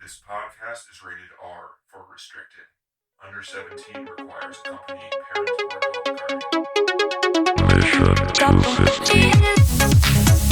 This podcast is rated R for restricted. Under 17 requires accompanying parent or adult guardian.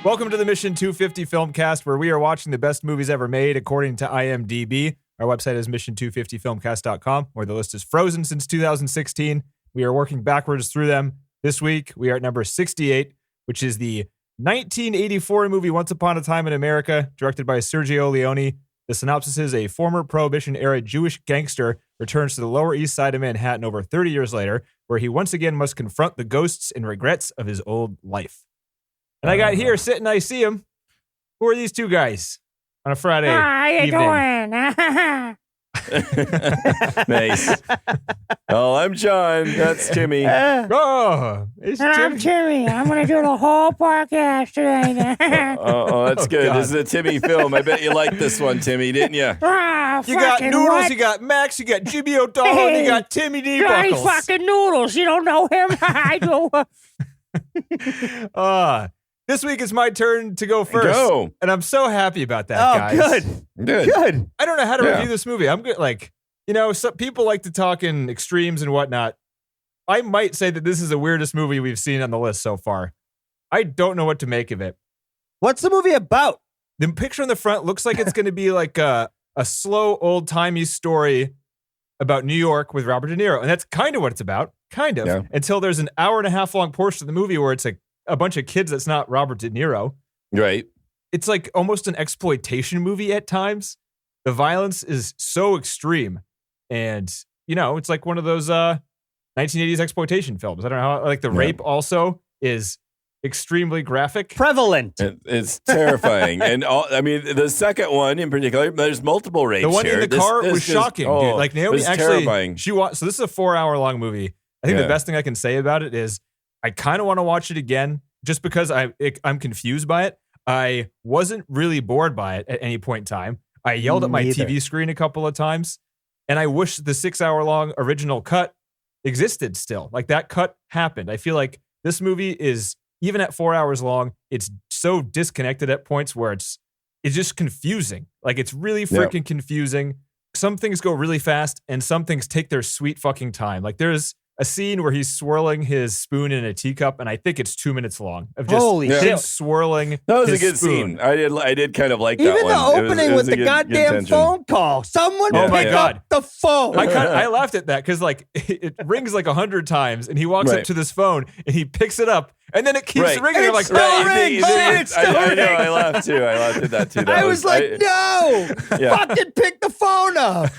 Welcome to the Mission 250 Filmcast, where we are watching the best movies ever made according to IMDb. Our website is mission250filmcast.com, where the list is frozen since 2016. We are working backwards through them. This week, we are at number 68, which is the 1984 movie Once Upon a Time in America, directed by Sergio Leone. The synopsis is a former Prohibition-era Jewish gangster returns to the Lower East Side of Manhattan over 30 years later, where he once again must confront the ghosts and regrets of his old life. And I got here sitting, I see him. Who are these two guys on a Friday How you evening? doing? Nice. Oh, I'm John. That's Timmy. Oh, it's And I'm Timmy. I'm going to do the whole podcast today. That's good. God. This is a Timmy film. I bet you liked this one, Timmy, didn't you? You got Noodles, you got Max, you got Jimmy O'Donnell, and you got Timmy D. Johnny Buckles. fucking Noodles. You don't know him? I do. This week it's my turn to go first. Go. And I'm so happy about that, guys. Good. I don't know how to Yeah. review this movie. I'm good. Like, some people like to talk in extremes and whatnot. I might say that this is the weirdest movie we've seen on the list so far. I don't know what to make of it. What's the movie about? The picture on the front looks like it's going to be like a slow, old-timey story about New York with Robert De Niro. And that's kind of what it's about. Kind of. Yeah. Until there's an hour-and-a-half long portion of the movie where it's a bunch of kids that's not Robert De Niro. Right. It's like almost an exploitation movie at times. The violence is so extreme. And, it's like one of those 1980s exploitation films. I don't know how, like the rape also is extremely graphic. Prevalent. It's terrifying. And the second one in particular, there's multiple rapes The one here. in the car was shocking, dude. Like Naomi this is actually, terrifying. so this is a 4-hour-long movie. I think Yeah. the best thing I can say about it is I kind of want to watch it again just because I'm confused by it. I wasn't really bored by it at any point in time. I yelled at my Neither. TV screen a couple of times, and I wish the 6-hour-long original cut existed still. Like that cut happened. I feel like this movie is, even at 4 hours long, it's so disconnected at points where it's just confusing. Like it's really freaking confusing. Some things go really fast, and some things take their sweet fucking time. Like there's a scene where he's swirling his spoon in a teacup, and I think it's 2 minutes long of just Holy him shit. swirling. That was a his good spoon. scene. I did kind of like that Even one. the opening with the goddamn tension. phone call. Someone Oh my pick God. up the phone. I laughed at that because like it rings like 100 times, and he walks up Right. to this phone and he picks it up, and then it keeps Right. ringing. I'm like, It's still rings. It's still I know. rings. I laughed too. I laughed at that too. That I was like, no. Yeah. Fucking pick the phone up.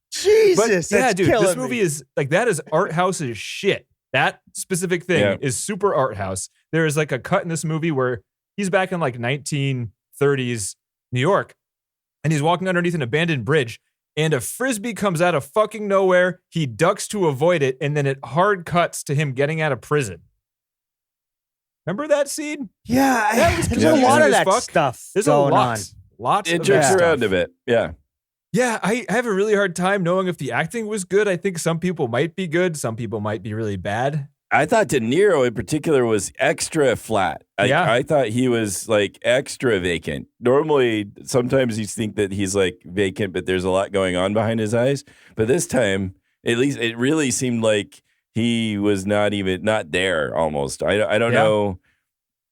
Jesus. yeah, that's dude, killing this me. movie is like, that is art house as shit. That specific thing Yeah. is super art house. There is like a cut in this movie where he's back in like 1930s New York, and he's walking underneath an abandoned bridge, and a frisbee comes out of fucking nowhere. He ducks to avoid it, and then it hard cuts to him getting out of prison. Remember that scene? Yeah. That was There's a lot confusing of as that fuck. stuff There's a going lot. on. Lots It of jerks that around stuff. a bit. Yeah. Yeah, I have a really hard time knowing if the acting was good. I think some people might be good. Some people might be really bad. I thought De Niro in particular was extra flat. I thought he was like extra vacant. Normally, sometimes you think that he's like vacant, but there's a lot going on behind his eyes. But this time, at least it really seemed like he was not there almost. I don't know.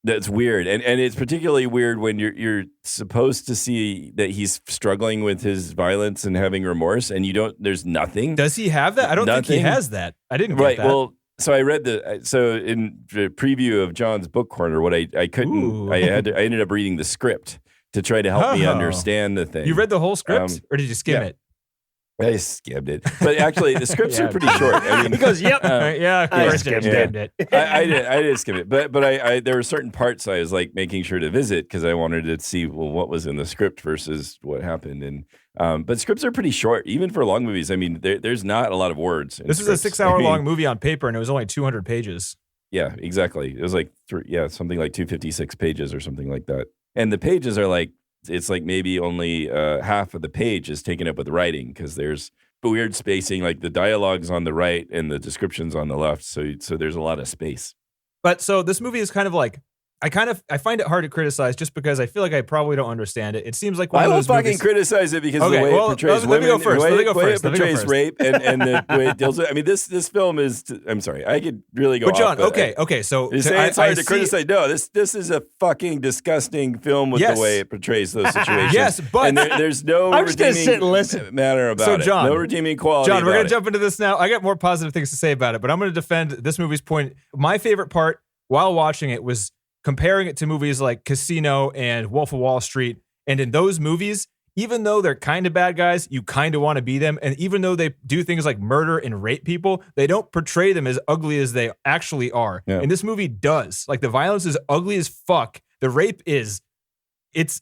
That's weird. And it's particularly weird when you're supposed to see that he's struggling with his violence and having remorse, and there's nothing. Does he have that? I don't think he Nothing. has that. I didn't get Right. that. Well, so I read in the preview of John's book corner, what I couldn't, Ooh. I ended up reading the script to try to help me Oh. understand the thing. You read the whole script, or did you skim yeah. it? I skimmed it, but actually the scripts Yeah. are pretty short. I mean, He goes, yep. Yeah, of I course, skimmed you it. skimmed it. I did skim it, but there were certain parts I was like making sure to visit because I wanted to see what was in the script versus what happened. And but scripts are pretty short, even for long movies. I mean, there's not a lot of words. in This is a scripts. 6-hour-long movie on paper, and it was only 200 pages. Yeah, exactly. It was like something like 256 pages or something like that. And the pages are like, it's like maybe only half of the page is taken up with writing because there's weird spacing, like the dialogue's on the right and the description's on the left. So there's a lot of space. But so this movie is kind of like I find it hard to criticize just because I feel like I probably don't understand it. It seems like one I of will those fucking movies. criticize it because the way it portrays let me women, go first. the Let me go way first. it portrays rape, and the way it deals with. I mean, this film is. I'm sorry, I could really go. But John, off, okay. So you say it's hard to criticize. No, this is a fucking disgusting film with the way it portrays those situations. Yes, but and there's no I'm just gonna sit and redeeming listen. matter about So, it. John, No redeeming quality. John, we're about gonna it. jump into this now. I got more positive things to say about it, but I'm gonna defend this movie's point. My favorite part while watching it was comparing it to movies like Casino and Wolf of Wall Street. And in those movies, even though they're kind of bad guys, you kind of want to be them. And even though they do things like murder and rape people, they don't portray them as ugly as they actually are. Yeah. And this movie does. Like, the violence is ugly as fuck. The rape it's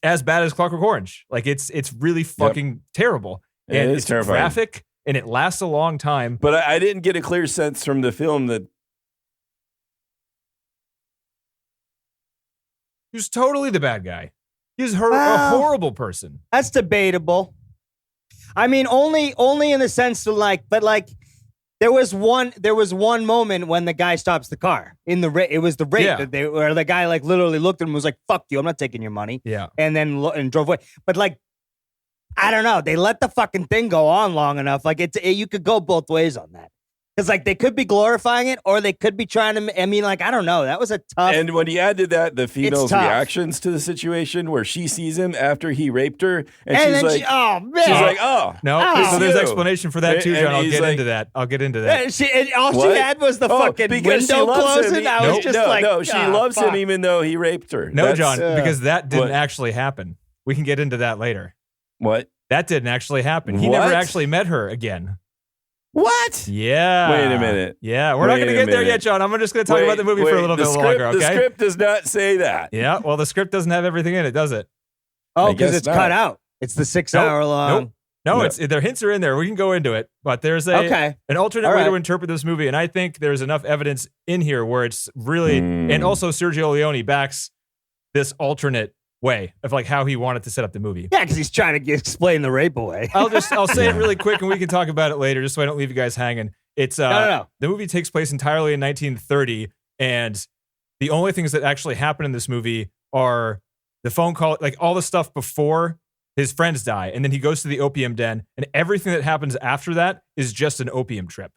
as bad as Clockwork Orange. Like, it's really fucking terrible. And It is it's terrifying. graphic and it lasts a long time. But I didn't get a clear sense from the film that. He was totally the bad guy. He's a horrible person. That's debatable. I mean, only in the sense of but there was one moment when the guy stops the car in the it was the rape that where the guy literally looked at him and was like, "Fuck you, I'm not taking your money." Yeah, and then and drove away. But I don't know, they let the fucking thing go on long enough. You could go both ways on that. Because they could be glorifying it, or they could be trying to. I mean, I don't know. That was a tough. And when you add to that the female's tough. reactions to the situation, where she sees him after he raped her, and she's then like, "Oh man!" she's like, "Oh no." Oh. So there's you. explanation for that too, And John. I'll he's get like- into that. All she What? had was the fucking because she window loves him. closing. I was just no, she loves fuck. him even though he raped her. No, That's- John, because that didn't What? actually happen. We can get into that later. What? That didn't actually happen. He What? never actually met her again. What? Yeah. Wait a minute. Yeah, we're not Wait going to a get there minute. yet, John. I'm just going to talk about the movie for a little bit longer, okay? The script does not say that. Yeah, well, the script doesn't have everything in it, does it? Oh, I because guess it's not. cut out. It's the 6 hour long. Nope. No, No. their hints are in there. We can go into it, but there's an alternate All way to right. interpret this movie, and I think there's enough evidence in here where it's really, and also Sergio Leone backs this alternate way of how he wanted to set up the movie. Yeah, because he's trying to explain the rape away. I'll say it really quick, and we can talk about it later, just so I don't leave you guys hanging. It's No. The movie takes place entirely in 1930, and the only things that actually happen in this movie are the phone call, all the stuff before his friends die, and then he goes to the opium den, and everything that happens after that is just an opium trip.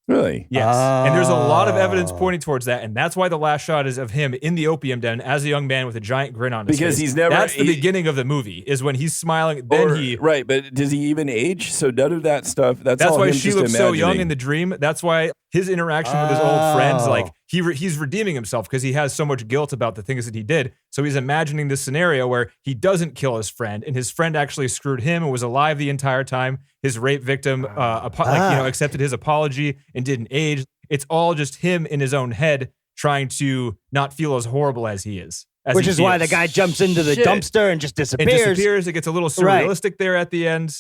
Really? Yes. And there's a lot of evidence pointing towards that. And that's why the last shot is of him in the opium den as a young man with a giant grin on his face. Because he's never. That's the beginning of the movie, is when he's smiling. Then Right, but does he even age? So none of that stuff. That's all why him she just looks so young imagining. in the dream. That's why his interaction with his old friends, he's redeeming himself because he has so much guilt about the things that he did. So he's imagining this scenario where he doesn't kill his friend, and his friend actually screwed him and was alive the entire time. His rape victim, accepted his apology and didn't age. It's all just him in his own head trying to not feel as horrible as he is. Which is why the guy jumps into the dumpster and just disappears. It gets a little surrealistic there at the end.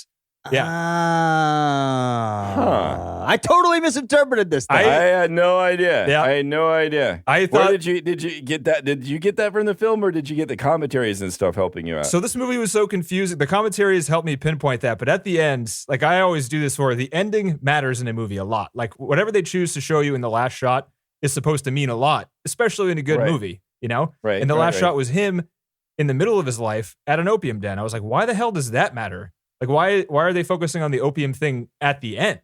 Yeah. I totally misinterpreted this thing. I had no idea. Yeah. I had no idea. I thought. Where did you get that? Did you get that from the film, or did you get the commentaries and stuff helping you out? So this movie was so confusing. The commentaries helped me pinpoint that, but at the end, I always do this the ending matters in a movie a lot. Whatever they choose to show you in the last shot is supposed to mean a lot, especially in a good movie, Right. And the last shot was him in the middle of his life at an opium den. I was like, why the hell does that matter? Why are they focusing on the opium thing at the end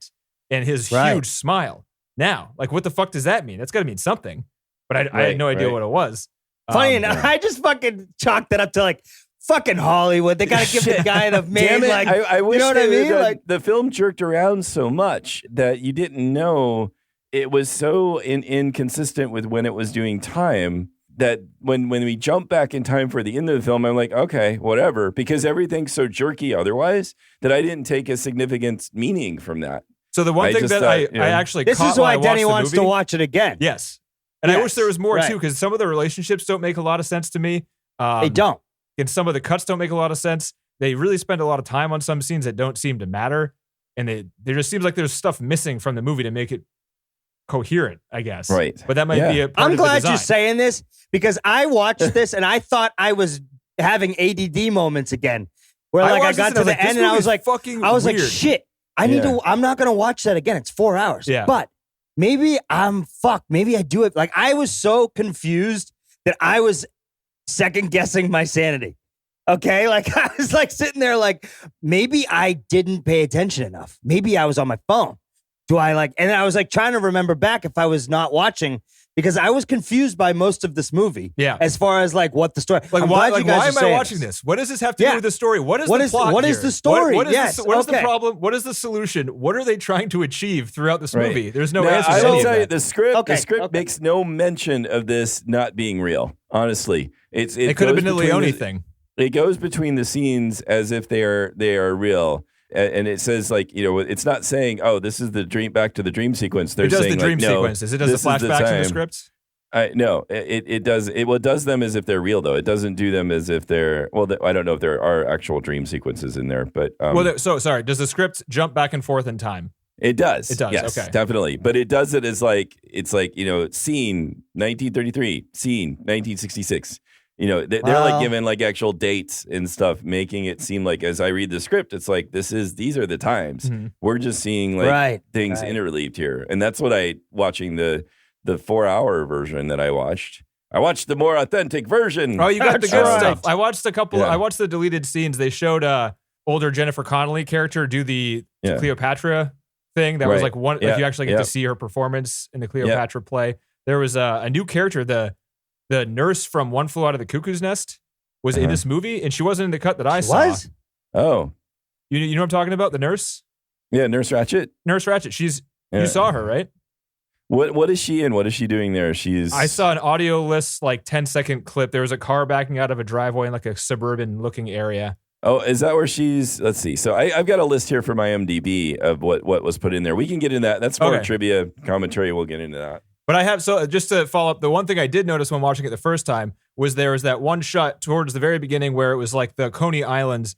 and his huge smile? Now, what the fuck does that mean? That's got to mean something. But I had no idea what it was. Funny enough, I just fucking chalked it up to fucking Hollywood. They got to give the guy that made Damn it. I wish you know what I mean? the film jerked around so much that you didn't know it was so inconsistent with when it was doing time. That when we jump back in time for the end of the film, I'm like, okay, whatever, because everything's so jerky otherwise that I didn't take a significant meaning from that. So the one thing that I actually this caught is why while I Denny watched wants the to movie, watch it again. Yes. And I Yes, wish there was more right. too, because some of the relationships don't make a lot of sense to me. They don't. And some of the cuts don't make a lot of sense. They really spend a lot of time on some scenes that don't seem to matter. And there just seems like there's stuff missing from the movie to make it coherent, I guess. Right. But that might be a part I'm of the glad design. you're saying this because I watched this and I thought I was having ADD moments again. Where I watched got this to the this end and I movie's was like, fucking I was like, weird. shit, I'm not going to watch that again. It's 4 hours. Yeah. But maybe I'm fucked. Maybe I do it. I was so confused that I was second guessing my sanity. Okay, like I was like sitting there, like maybe I didn't pay attention enough. Maybe I was on my phone. Do I like? And I was like trying to remember back if I was not watching because I was confused by most of this movie. Yeah, as far as like what the story. Like why am I watching this? What does this have to do with the story? What is the plot? What is the story? What is the problem? What is the solution? What are they trying to achieve throughout this movie? There's no answer. I will tell you, the script makes no mention of this not being real. Honestly, it could have been a Leone thing. It goes between the scenes as if they are real, and it says like it's not saying this is the dream back to the dream sequence. They're saying the dream like, no, sequences. It does the flashbacks in the scripts. No, it does. It does them as if they're real though. It doesn't do them as if they're I don't know if there are actual dream sequences in there, but so sorry. Does the script jump back and forth in time? It does. It does. Yes, okay, definitely. But it does it as like scene 1933, scene 1966. They're like giving like actual dates and stuff, making it seem like as I read the script, it's like these are the times. Mm-hmm. We're just seeing like things interleaved here, and that's what watching the 4-hour version that I watched. I watched the more authentic version. Oh, you got the good stuff. I watched a couple. I watched the deleted scenes. They showed older Jennifer Connelly character do the Cleopatra thing. That was like one. Like you actually get to see her performance in the Cleopatra play. There was a new character. The nurse from One Flew Out of the Cuckoo's Nest was in this movie, and she wasn't in the cut that I saw. Was? Oh. You know what I'm talking about? The nurse? Yeah, Nurse Ratched. Nurse Ratched. You saw her, right? What is she in? What is she doing there? I saw an audio list, like 10-second clip. There was a car backing out of a driveway in like a suburban looking area. Oh, is that where she's? Let's see. So I've got a list here from IMDb of what was put in there. We can get into that. That's more trivia commentary. We'll get into that. But I have, so just to follow up, the one thing I did notice when watching it the first time was there was that one shot towards the very beginning where it was like the Coney Islands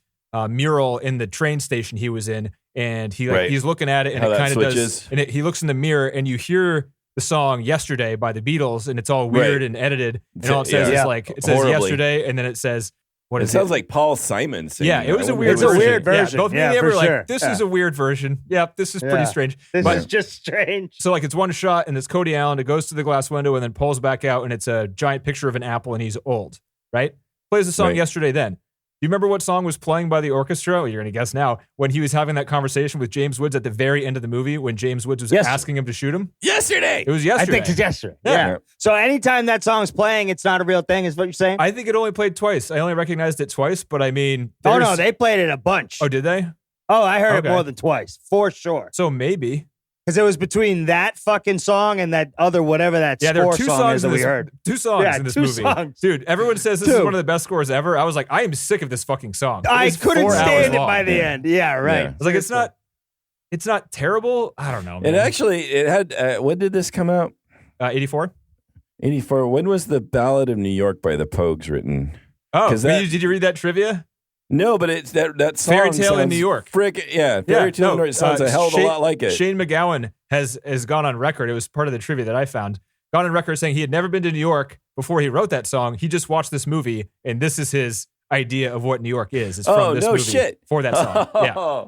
mural in the train station he was in, and he's looking at it, and it kind of does, and he looks in the mirror, and you hear the song "Yesterday" by the Beatles, and it's all weird and edited, and all it says is like it says "Yesterday," and then it says. It sounds like Paul Simon singing. Yeah, it was a weird version. Yeah, both me and Amber were like, this is a weird version. Yeah, this is pretty strange. This is just strange. So like it's one shot and it's Cody Allen. It goes to the glass window and then pulls back out and it's a giant picture of an apple and he's old, right? Plays the song Yesterday then. Do you remember what song was playing by the orchestra? Well, you're going to guess now. When he was having that conversation with James Woods at the very end of the movie when James Woods was asking him to shoot him? Yesterday! It was yesterday. I think it's yesterday. Yeah. So anytime that song's playing, it's not a real thing, is what you're saying? I think it only played twice. I only recognized it twice, but I mean... Oh, no, they played it a bunch. Oh, did they? Oh, I heard it more than twice, for sure. So maybe... Because it was between that fucking song and that other whatever that there are two song songs is that we heard. Two songs in this movie. Songs. Dude, everyone says this is one of the best scores ever. I was like, I am sick of this fucking song. I couldn't stand it by the end. Yeah, right. I was like, it's not terrible. I don't know, man. It had, when did this come out? 84? 84. When was the Ballad of New York by the Pogues written? Oh, did you read that trivia? No, but it's that song. Fairy Tale in New York. Fairy Tale in New York sounds a hell of a lot like it. Shane McGowan has gone on record. It was part of the trivia that I found. Gone on record saying he had never been to New York before he wrote that song. He just watched this movie, and this is his idea of what New York is. It's from this movie for that song. Yeah.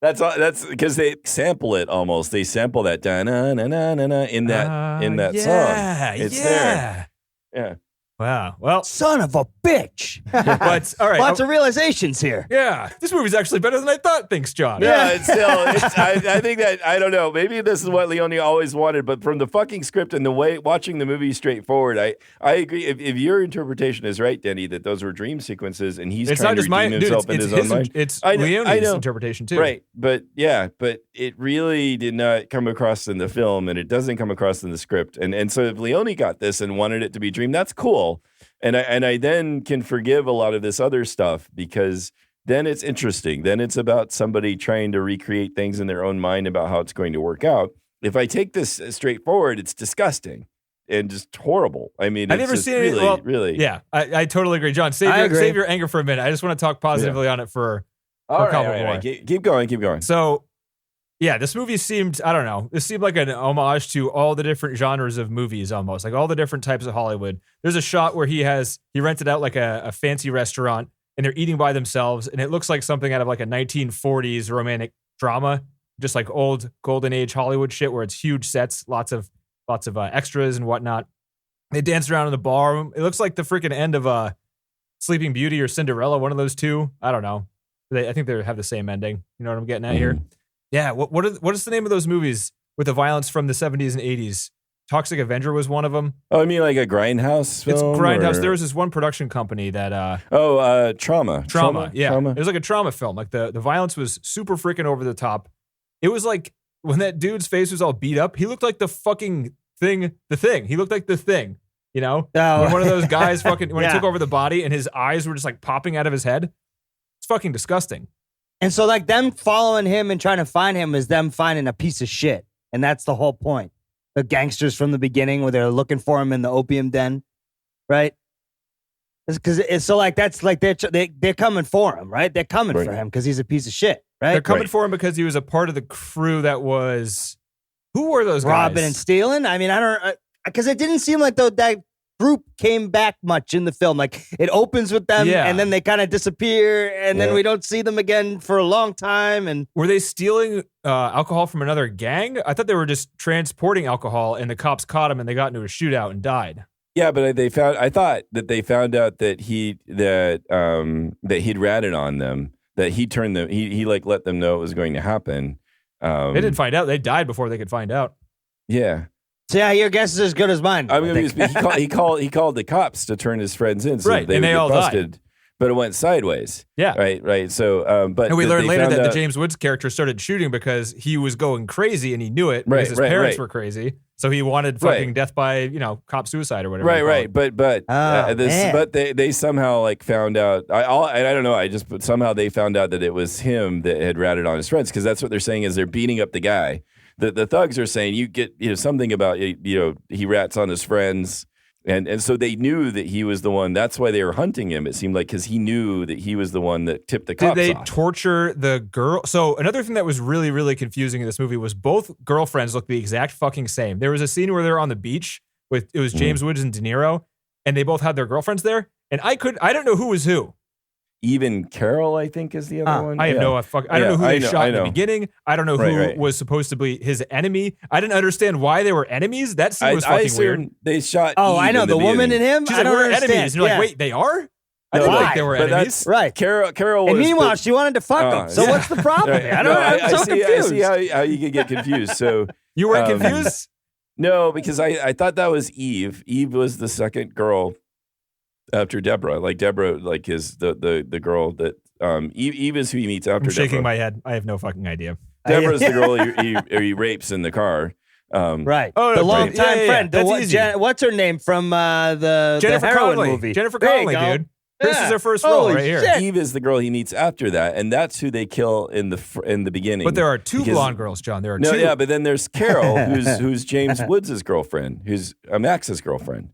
That's because they sample it almost. They sample that da na na na na na in that song. It's there. Yeah. Wow. Well, son of a bitch. But all right. Lots of realizations here. Yeah. This movie's actually better than I thought. Thanks, John. Yeah, I think that, I don't know. Maybe this is what Leone always wanted, but from the fucking script and the way watching the movie straightforward, I agree. If your interpretation is right, Denny, that those were dream sequences and he's trying to redeem himself in his own mind. It's Leone's interpretation too. Right. But it really did not come across in the film and it doesn't come across in the script. And so if Leone got this and wanted it to be dream, that's cool. And I then can forgive a lot of this other stuff because then it's interesting. Then it's about somebody trying to recreate things in their own mind about how it's going to work out. If I take this straightforward, it's disgusting and just horrible. I mean, I've never seen it. Really. Yeah, I totally agree. John, save your anger for a minute. I just want to talk positively on it for a couple more. Keep going. So, yeah, this movie seemed, I don't know, this seemed like an homage to all the different genres of movies almost, like all the different types of Hollywood. There's a shot where he rented out like a fancy restaurant and they're eating by themselves and it looks like something out of like a 1940s romantic drama, just like old golden age Hollywood shit where it's huge sets, lots of extras and whatnot. They dance around in the ballroom. It looks like the freaking end of Sleeping Beauty or Cinderella, one of those two. I don't know. I think they have the same ending. You know what I'm getting at here? Yeah. What is the name of those movies with the violence from the 70s and 80s? Toxic Avenger was one of them. Oh, I mean like a Grindhouse film? It's Grindhouse. There was this one production company that Trauma. Yeah. Trauma. It was like a trauma film. Like the violence was super freaking over the top. It was like when that dude's face was all beat up, he looked like the fucking thing. He looked like the Thing, you know? Oh. When one of those guys when he took over the body and his eyes were just like popping out of his head. It's fucking disgusting. And so like them following him and trying to find him is them finding a piece of shit. And that's the whole point. The gangsters from the beginning where they're looking for him in the opium den, right? Because it's so like that's like they're coming for him, right? They're coming for him because he's a piece of shit, right? They're coming for him because he was a part of the crew that was. Who were those guys? Robbing and stealing. I mean, I don't because it didn't seem like that group came back much in the film. Like it opens with them and then they kind of disappear and then we don't see them again for a long time. And were they stealing alcohol from another gang? I thought they were just transporting alcohol and the cops caught him and they got into a shootout and died. Yeah, but I thought that they found out that that he'd ratted on them, that he turned them, he like let them know it was going to happen. They didn't find out. They died before they could find out. Yeah. So yeah, your guess is as good as mine. I mean, he called the cops to turn his friends in, so right, they and they all busted. died. But it went sideways. Yeah. Right. So, and we learned later that the James Woods character started shooting because he was going crazy and he knew it because his parents were crazy. So he wanted fucking death by cop suicide or whatever. Right. But they somehow like found out. I don't know. But somehow they found out that it was him that had ratted on his friends because that's what they're saying is they're beating up the guy. The thugs are saying you get something about he rats on his friends. And so they knew that he was the one. That's why they were hunting him. It seemed like because he knew that he was the one that tipped the cops off. Did they torture the girl? So another thing that was really, really confusing in this movie was both girlfriends looked the exact fucking same. There was a scene where they were on the beach with it was James Woods and De Niro, and they both had their girlfriends there. And I don't know who was who. Even Carol, I think, is the other one. I have no I don't know who they shot in the beginning. I don't know who was supposed to be his enemy. I didn't understand why they were enemies. That scene was fucking weird. They shot. Oh, I know the woman and him. She's like, we're enemies. And you're like, wait, they are? I didn't think they were enemies. Right. Carol. And meanwhile, she wanted to fuck him. So what's the problem? I'm so confused. I see how you could get confused. So you weren't confused? No, because I thought that was Eve. Eve was the second girl after Deborah. Like Deborah, like is the girl that Eve is who he meets after. I'm shaking Deborah. my head. I have no fucking idea. Deborah's the girl he rapes in the car. Right. Oh, the longtime friend. That's easy. What's her name from the heroin movie? Jennifer Connelly, dude. This is her first role right here. Eve is the girl he meets after that, and that's who they kill in the beginning. But there are two blonde girls, John. There are two. Yeah, but then there's Carol, who's James Woods' girlfriend, who's Max's girlfriend.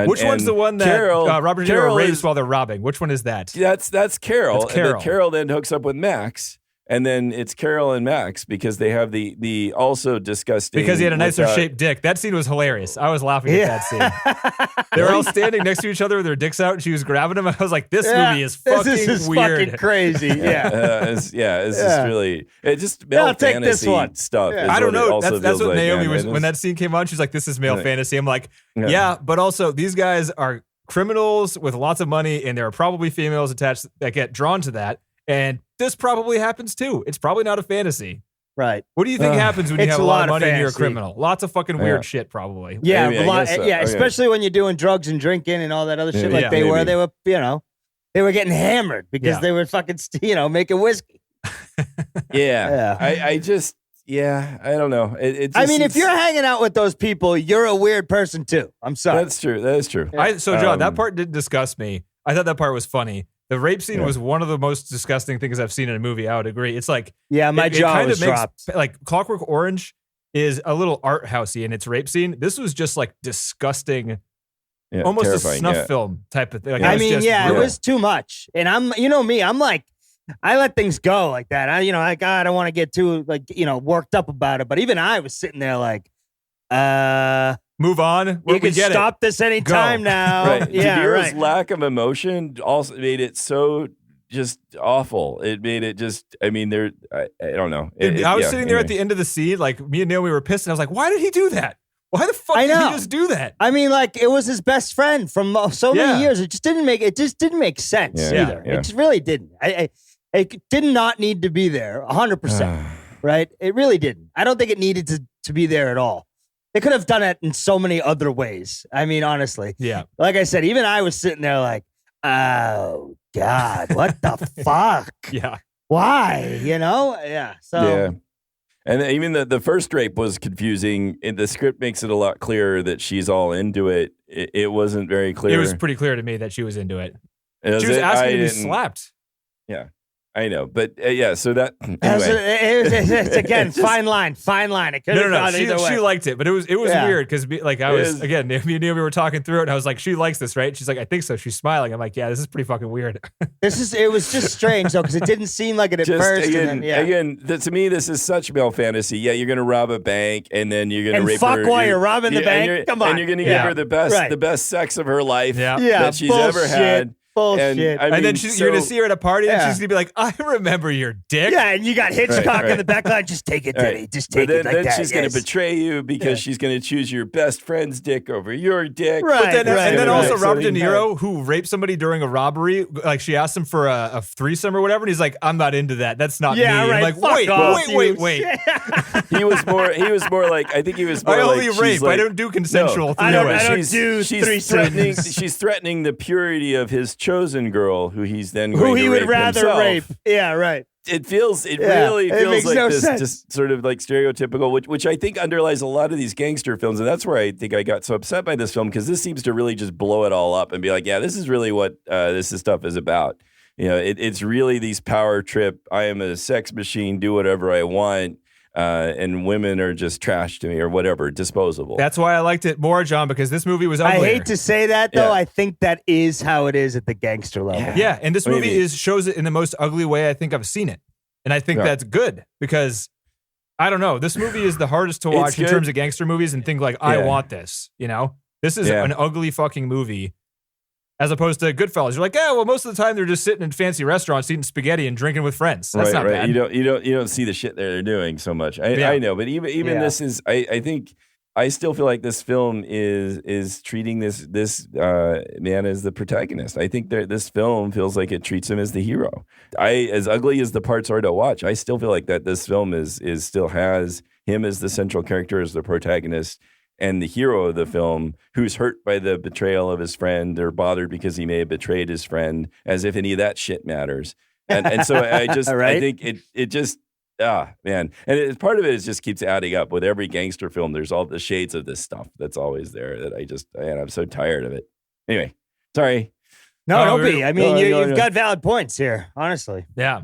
Which one's the one that Robert De Niro rapes while they're robbing? Which one is that? That's Carol. That's Carol. And Carol then hooks up with Max, and then it's Carol and Max because they have the also disgusting. Because he had a nicer shaped dick. That scene was hilarious. I was laughing at that scene. They were all standing next to each other with their dicks out, and she was grabbing them. I was like, "This movie is fucking weird, fucking crazy." Yeah, it's just really male fantasy stuff. Yeah. I don't know. That's what like, Naomi was when that scene came on. She's like, "This is male fantasy." I'm like, "Yeah," but also these guys are criminals with lots of money, and there are probably females attached that get drawn to that. And this probably happens too. It's probably not a fantasy. Right. What do you think happens when you have a lot of money and you're a fantasy. criminal? Lots of fucking weird shit, probably. Yeah, Maybe, okay. Especially when you're doing drugs and drinking and all that other shit like they were. They were, they were getting hammered because they were fucking, making whiskey. I don't know. I mean, if you're hanging out with those people, you're a weird person too. I'm sorry. That's true. That is true. So, John, that part didn't disgust me. I thought that part was funny. The rape scene was one of the most disgusting things I've seen in a movie. I would agree. It's like my jaw was dropped. Like Clockwork Orange is a little art housey in its rape scene. This was just like disgusting, almost terrifying, a snuff film type of thing. Like, it was too much. And I'm me. I'm like, I let things go like that. I don't want to get too worked up about it. But even I was sitting there like, move on. You can stop this anytime now. Right. De Niro's lack of emotion also made it so just awful. It made it just. I mean, I don't know. I was sitting there at the end of the scene, like me and Naomi were pissed, and I was like, "Why did he do that? Why the fuck I did know. he just do that? I mean, like it was his best friend from so many years. It just didn't make sense either. Yeah. It just really didn't. It did not need to be there 100%. Right? It really didn't. I don't think it needed to be there at all. They could have done it in so many other ways. I mean, honestly. Yeah. Like I said, even I was sitting there like, oh God, what the fuck? Yeah. Why? Yeah. So. Yeah. And even the first rape was confusing. The script makes it a lot clearer that she's all into it. It wasn't very clear. It was pretty clear to me that she was into it. Is she was it? asking to be slapped. Yeah, I know. But so that anyway. It's again, fine line. It could have gone either way. She liked it, but it was weird because like I was again, me and Naomi were talking through it, and I was like, she likes this, right? She's like, I think so. She's smiling. I'm like, yeah, this is pretty fucking weird. It was just strange though because it didn't seem like it at first. Again, to me, this is such male fantasy. Yeah, you're gonna rob a bank, and then you're gonna rape her. Fuck while you're robbing the bank. Come on, and you're gonna give her the best sex of her life that she's ever had. Bullshit. And then you're going to see her at a party and she's going to be like, I remember your dick. Yeah, and you got Hitchcock in the back line. Just take it, Denny. Just take it like that. Then she's going to betray you because she's going to choose your best friend's dick over your dick. Right, and then also Robert De Niro, who raped somebody during a robbery, like she asked him for a threesome or whatever, and he's like, I'm not into that. That's not me. Right. I'm like, wait. He was more like, I think he was more I like, only rape. I don't do consensual. I don't do threesomes. She's threatening the purity of his chosen girl, who he's then going who to he rape would rather himself. rape. Yeah, right. It really feels like no this sense. just sort of like stereotypical, which I think underlies a lot of these gangster films, and that's where I think I got so upset by this film because this seems to really just blow it all up and be like, yeah, this is really what this stuff is about. It's really these power trip. I am a sex machine, do whatever I want. And women are just trash to me or whatever, disposable. That's why I liked it more, John, because this movie was uglier. I hate to say that, though. I think that is how it is at the gangster level. Yeah, and this movie shows it in the most ugly way I think I've seen it. And I think that's good because, I don't know, this movie is the hardest to watch in terms of gangster movies and think like, I want this, This is an ugly fucking movie. As opposed to Goodfellas, you're like, yeah, well, most of the time they're just sitting in fancy restaurants eating spaghetti and drinking with friends. That's not bad. You don't see the shit they're doing so much. I know, but even this is. I think I still feel like this film is treating this man as the protagonist. I think this film feels like it treats him as the hero. As ugly as the parts are to watch, I still feel like that this film is still has him as the central character, as the protagonist. And the hero of the film, who's hurt by the betrayal of his friend or bothered because he may have betrayed his friend, as if any of that shit matters. And so I just, I think it just, man. And part of it just keeps adding up. With every gangster film, there's all the shades of this stuff that's always there that I'm so tired of it. Anyway, sorry. No, don't be. I mean, you've got valid points here, honestly. Yeah.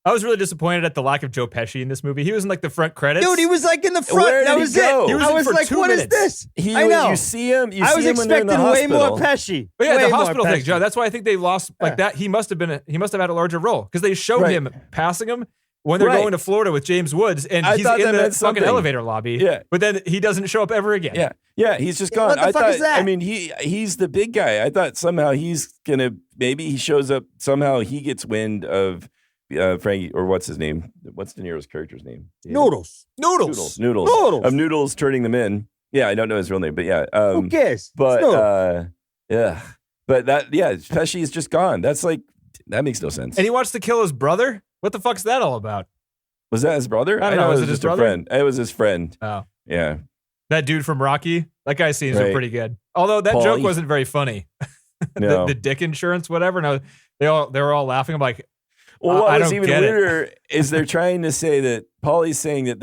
I was really disappointed at the lack of Joe Pesci in this movie. He was in like the front credits. Dude, he was like in the front. Where that did was he go? it. He was I in was for like, 2 what is minutes. this? I know. You see him. I was expecting way more Pesci. But yeah, way the more hospital thing, Pesci. Joe. That's why I think they lost like that. He must have had a larger role because they showed him passing him when they're going to Florida with James Woods, and he's in the fucking elevator lobby. Yeah, but then he doesn't show up ever again. Yeah, he's just gone. What the fuck is that? I mean, he's the big guy. I thought somehow he's gonna. Maybe he shows up. Somehow he gets wind of. Frankie, or what's his name? What's De Niro's character's name? Noodles. Of Noodles turning them in. Yeah, I don't know his real name, but yeah. Who cares? But Pesci is just gone. That's like that makes no sense. And he wants to kill his brother. What the fuck's that all about? Was that his brother? I don't know. It Was was it his just a brother? friend. It was his friend. Oh, yeah. That dude from Rocky. That guy's scenes are pretty good. Although that Paulie. joke wasn't very funny. No. the dick insurance, whatever. No, they were all laughing. I'm like. Well, what I was don't even get weirder is they're trying to say that Paulie's saying that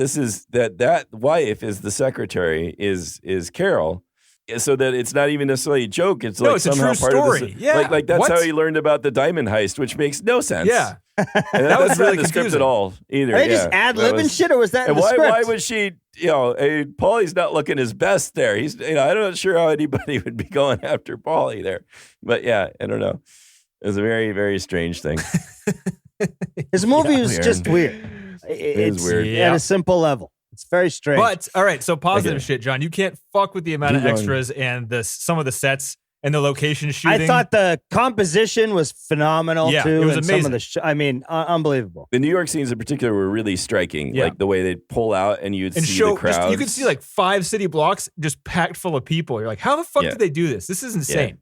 that wife is the secretary is Carol, so that it's not even necessarily a joke. It's like it's a somehow true part story. of Yeah, like that's what? how he learned about the diamond heist, which makes no sense. Yeah, and that was that's really not in the script confusing at all either. Are they just ad libbing shit, or was that in And the script? why would she? Paulie's not looking his best there. He's, I'm not sure how anybody would be going after Paulie there, but yeah, I don't know. It was a very, very strange thing. His movie is just weird. It's weird. At a simple level. It's very strange. But all right, so positive shit, John. You can't fuck with the amount of extras and some of the sets and the location shooting. I thought the composition was phenomenal too. It was and amazing. Some of the unbelievable. The New York scenes in particular were really striking. Like the way they'd pull out and you'd see the crowds. You could see like 5 city blocks just packed full of people. You're like, how the fuck did they do this? This is insane.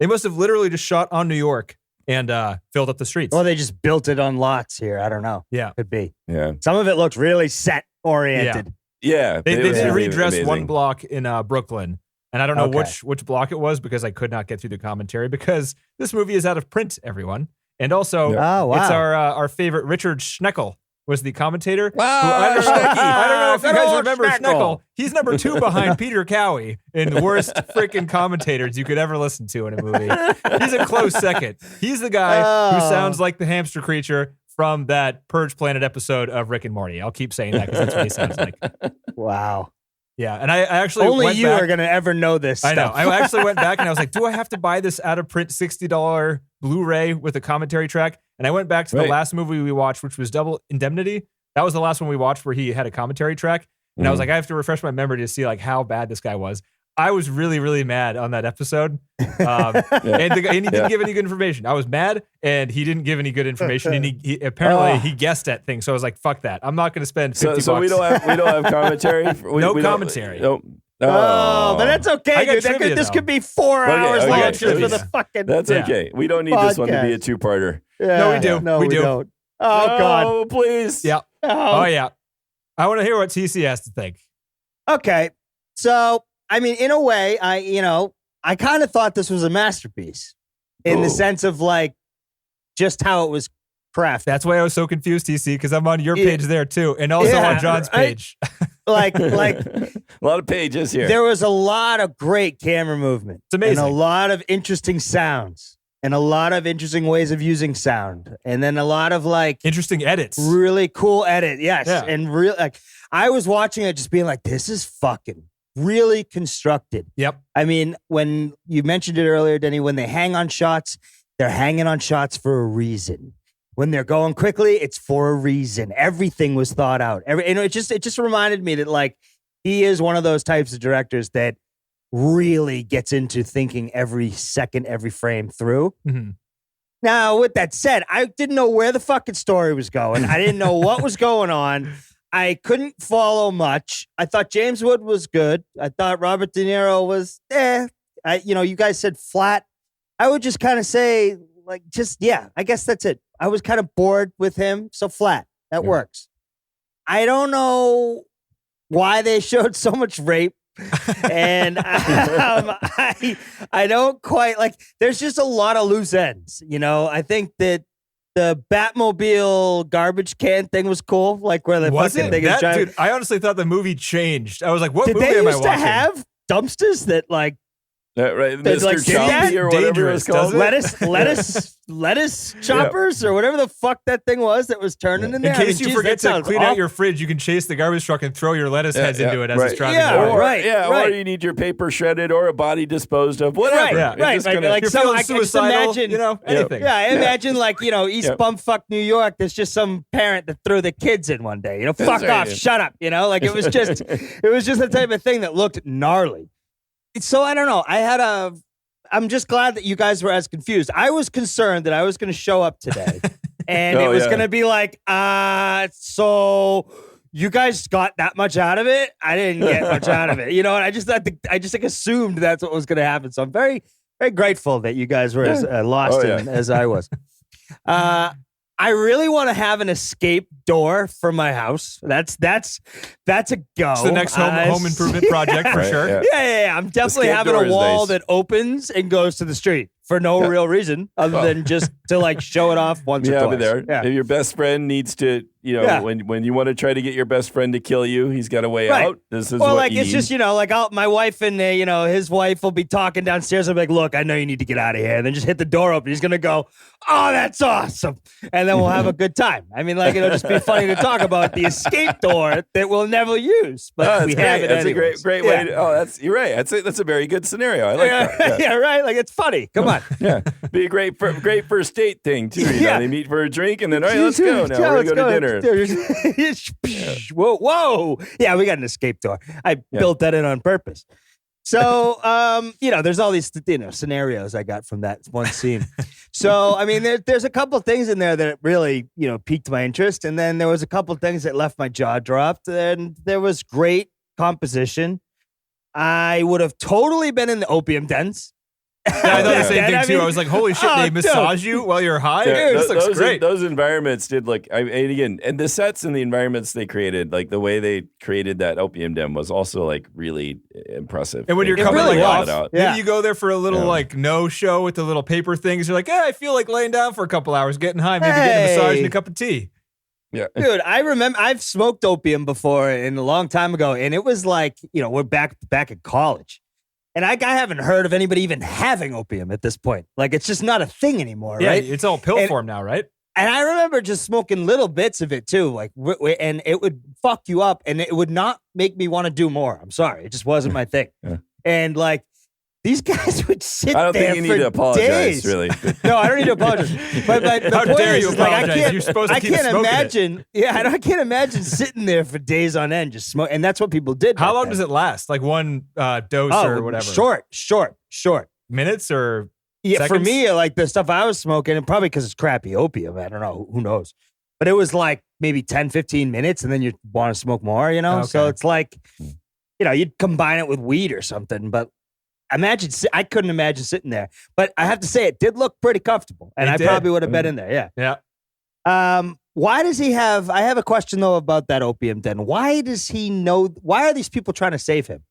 They must have literally just shot on New York and filled up the streets. Well, they just built it on lots here. I don't know. Yeah. Could be. Yeah. Some of it looked really set oriented. Yeah. They did really redress amazing. one block in Brooklyn. And I don't know which block it was because I could not get through the commentary because this movie is out of print, everyone. And also, it's our favorite Richard Schneckel was the commentator. Wow, I don't know if you guys remember Schneckel. Schneckel. He's number 2 behind Peter Cowie in the worst freaking commentators you could ever listen to in a movie. He's a close second. He's the guy who sounds like the hamster creature from that Purge Planet episode of Rick and Morty. I'll keep saying that because that's what he sounds like. Wow. Yeah, and I actually only went you back, are going to ever know this I know. stuff. I actually went back and I was like, do I have to buy this out of print $60 Blu-ray with a commentary track? And I went back to the last movie we watched, which was Double Indemnity. That was the last one we watched where he had a commentary track. And I was like, I have to refresh my memory to see like how bad this guy was. I was really, really mad on that episode. And he didn't give any good information. I was mad and he didn't give any good information. And he apparently he guessed at things. So I was like, fuck that. I'm not going to spend $50 bucks. So we don't have commentary? No commentary. But that's okay, dude. Trivia, This could be 4 hours long just for the fucking. That's okay. We don't need this one to be a 2-parter. No, we do. No, we do. don't. Oh, God. Oh, please. Yeah. Oh, yeah. I want to hear what TC has to think. Okay. So, I mean, in a way, I kind of thought this was a masterpiece in the sense of like just how it was crafted. That's why I was so confused, TC, because I'm on your page there too, and also on John's page. Like a lot of pages here. There was a lot of great camera movement. It's amazing. And a lot of interesting sounds and a lot of interesting ways of using sound. And then a lot of like interesting edits. Really cool edit. Yes. Yeah. And real like I was watching it just being like, this is fucking really constructed. Yep. I mean, when you mentioned it earlier, Denny, when they hang on shots, they're hanging on shots for a reason. When they're going quickly, it's for a reason. Everything was thought out. It just reminded me that like he is one of those types of directors that really gets into thinking every second, every frame through. Mm-hmm. Now, with that said, I didn't know where the fucking story was going. I didn't know what was going on. I couldn't follow much. I thought James Wood was good. I thought Robert De Niro was you guys said flat. I would just kind of say I guess that's it. I was kind of bored with him, so flat. That works. I don't know why they showed so much rape. And I don't quite like, there's just a lot of loose ends. I think that the Batmobile garbage can thing was cool. Like where the fucking thing is driving. Dude, I honestly thought the movie changed. I was like, what Did movie they am I used watching? to have dumpsters that like, right, Mr. like, Choppy or whatever it was called. Lettuce choppers or whatever the fuck that thing was that was turning in there. In case you forget to clean out your fridge, you can chase the garbage truck and throw your lettuce heads into it as it's driving away. Or you need your paper shredded or a body disposed of, whatever. Right. Like you're so, feeling I just suicidal, imagine, anything. Yeah, I imagine like East Bumfuck, New York. There's just some parent that threw the kids in one day. Fuck off, shut up. Like it was just the type of thing that looked gnarly. So I don't know. I'm just glad that you guys were as confused. I was concerned that I was going to show up today and it was going to be like, so you guys got that much out of it? I didn't get much out of it. And I just assumed that's what was going to happen. So I'm very, very grateful that you guys were as lost in as I was. I really want to have an escape door for my house. That's a go. It's the next home improvement project for sure. Yeah. I'm definitely having a wall that opens and goes to the street for no real reason other than just to like show it off once or twice. I'll be there. Yeah. If your best friend needs to, when you want to try to get your best friend to kill you, he's got a way out. This is what you it's need. just, my wife and, his wife will be talking downstairs. I'll be like, look, I know you need to get out of here. And then just hit the door open. He's going to go, oh, that's awesome. And then we'll have a good time. I mean, like, it'll just be funny to talk about the escape door that we'll never use. But we have it That's anyways. a great way to, you're right. That's a very good scenario. I like that. Yeah, right? Like, it's funny. Come on. Yeah. Be a great first date thing, too. They meet for a drink and then, all right, let's go now. We're going to go to dinner. Whoa. Yeah, we got an escape door. I built that in on purpose. So, there's all these, scenarios I got from that one scene. So, I mean, there's a couple things in there that really, piqued my interest. And then there was a couple things that left my jaw dropped. And there was great composition. I would have totally been in the opium dens. Yeah, I thought the same thing too. I was like, "Holy shit!" They massage you while you're high. Yeah, This looks great. Those environments did look. And again, and the sets and the environments they created, like the way they created that opium den, was also like really impressive. And when you're They coming really off, thought it out. maybe you go there for a little no show with the little paper things. You're like, I feel like laying down for a couple hours, getting high, maybe getting a massage and a cup of tea. Yeah, dude, I remember I've smoked opium before and a long time ago, and it was like we're back at college. And I haven't heard of anybody even having opium at this point. Like, it's just not a thing anymore, right? Yeah, it's all pill form now, right? And I remember just smoking little bits of it too. Like, and it would fuck you up, and it would not make me want to do more. I'm sorry, it just wasn't my thing. Yeah. And like, these guys would sit there. I don't think you need to apologize, really. No, I don't need to apologize. But the How point dare is, you like, apologize? You're supposed to keep can't smoking imagine. Yeah, I can't imagine sitting there for days on end just smoke. And that's what people did. How long does it last? Like one dose or whatever? Short. Minutes or yeah. seconds? For me, like the stuff I was smoking, and probably because it's crappy opium. I don't know. Who knows? But it was like maybe 10, 15 minutes, and then you want to smoke more. Okay. So it's like, you'd combine it with weed or something, but. I couldn't imagine sitting there, but I have to say it did look pretty comfortable, and I probably would have been in there. Yeah. Yeah. Why does he have? I have a question though about that opium den. Why does he know? Why are these people trying to save him?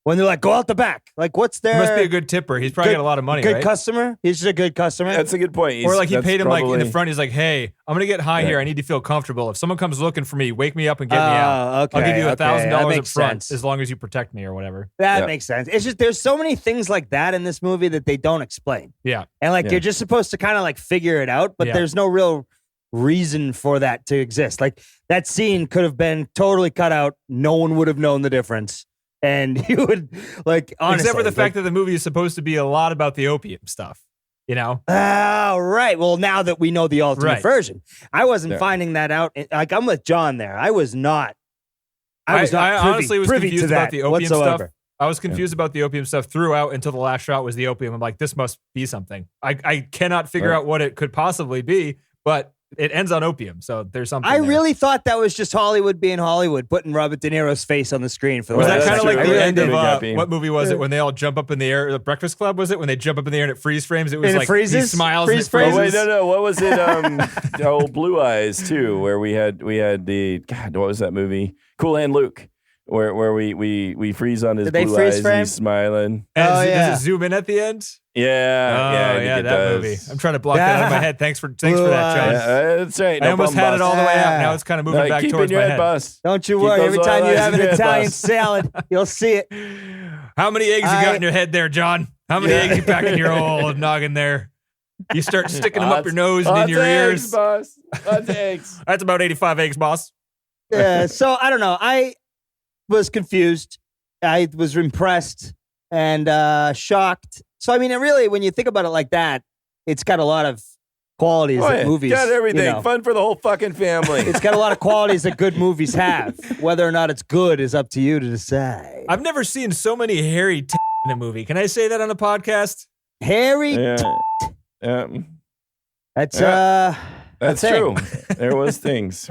When they're like, go out the back. Like, what's their? He must be a good tipper. He's probably got a lot of money, Good right? customer. He's just a good customer. That's a good point. Or like he paid him like in the probably- front. He's like, "Hey, I'm gonna get high here. I need to feel comfortable. If someone comes looking for me, wake me up and get me out. Okay, I'll give you $1,000 that up makes front sense. as long as you protect me or whatever." That makes sense. It's just there's so many things like that in this movie that they don't explain, Yeah. and like you're just supposed to kind of like figure it out, but there's no real reason for that to exist. Like that scene could have been totally cut out. No one would have known the difference. And you would, like, honestly. Except for the fact that the movie is supposed to be a lot about the opium stuff, Oh, right. Well, now that we know the alternate version, I wasn't finding that out. Like, I'm with John there. I was not honestly was privy confused to about that the opium whatsoever. stuff. I was confused about the opium stuff throughout until the last shot was the opium. I'm like, this must be something. I cannot figure out what it could possibly be, but it ends on opium, so there's something. I there. really thought that was just Hollywood being Hollywood, putting Robert De Niro's face on the screen for the Was last that kind of like the end of Happy. what movie was it when they all jump up in the air? The Breakfast Club was it when they jump up in the air and it freeze frames? It was And it like freezes? he smiles Freeze and it freezes. Oh wait, no. What was it? Blue Eyes too, where we had the God. What was that movie? Cool Hand Luke, where we freeze on his Did they blue freeze eyes frame? and he's smiling. And yeah. does it zoom in at the end? Yeah, I think it that does. movie. I'm trying to block that out of my head. Thanks for that, John. Yeah, that's right. I almost had it all the way out. Now it's kind of moving back keep towards in your my head, head. boss. Don't you Keep worry. those Every time you eyes have in an your head, Italian boss. salad, you'll see it. How many eggs you got in your head there, John? How many eggs you pack in your old noggin there? You start sticking them up your nose and in your ears. Eggs, boss. Lots of eggs. That's about 85 eggs, boss. So I don't know. I was confused. I was impressed and shocked. So I mean, it really, when you think about it like that, it's got a lot of qualities that movies got everything. Fun for the whole fucking family. It's got a lot of qualities that good movies have. Whether or not it's good is up to you to decide. I've never seen so many hairy in a movie. Can I say that on a podcast? Harry. Yeah. That's true. There was things.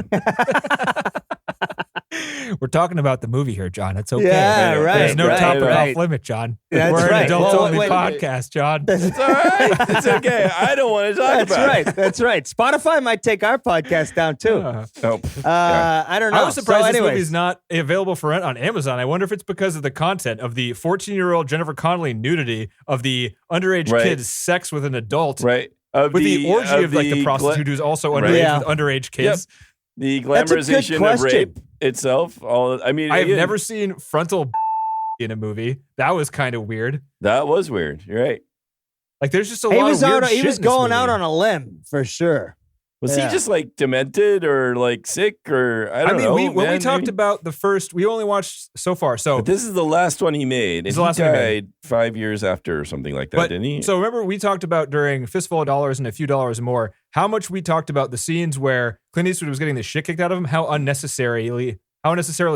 We're talking about the movie here, John. It's okay. Yeah, right. There's no right, topic right. off limit, John. That's We're an right. adult-only Wait. podcast, John. It's all right. It's okay. I don't want to talk about it. That's right. Spotify might take our podcast down too. Nope. I don't know. I was surprised so this anyways, movie's not available for rent on Amazon. I wonder if it's because of the content of the 14-year-old Jennifer Connelly nudity, of the underage kid's sex with an adult, Right. with the orgy of like the prostitute who's also underage with underage kids. Yep. The That's a good glamorization of question. rape itself. I mean, I have again, never seen frontal in a movie. That was kind of weird. That was weird. You're right. Like, there's just a he lot was of weird out. shit He was in this going out movie. on a limb for sure. Was he just like demented or like sick or I don't know? when we man, talked maybe? about the first, we only watched so far. So But this is the last one he made. This is And the last he one he made. died 5 years after or something like that, But didn't he? so remember, we talked about during Fistful of Dollars and A Few Dollars More, how much we talked about the scenes where Clint Eastwood was getting the shit kicked out of him, how unnecessarily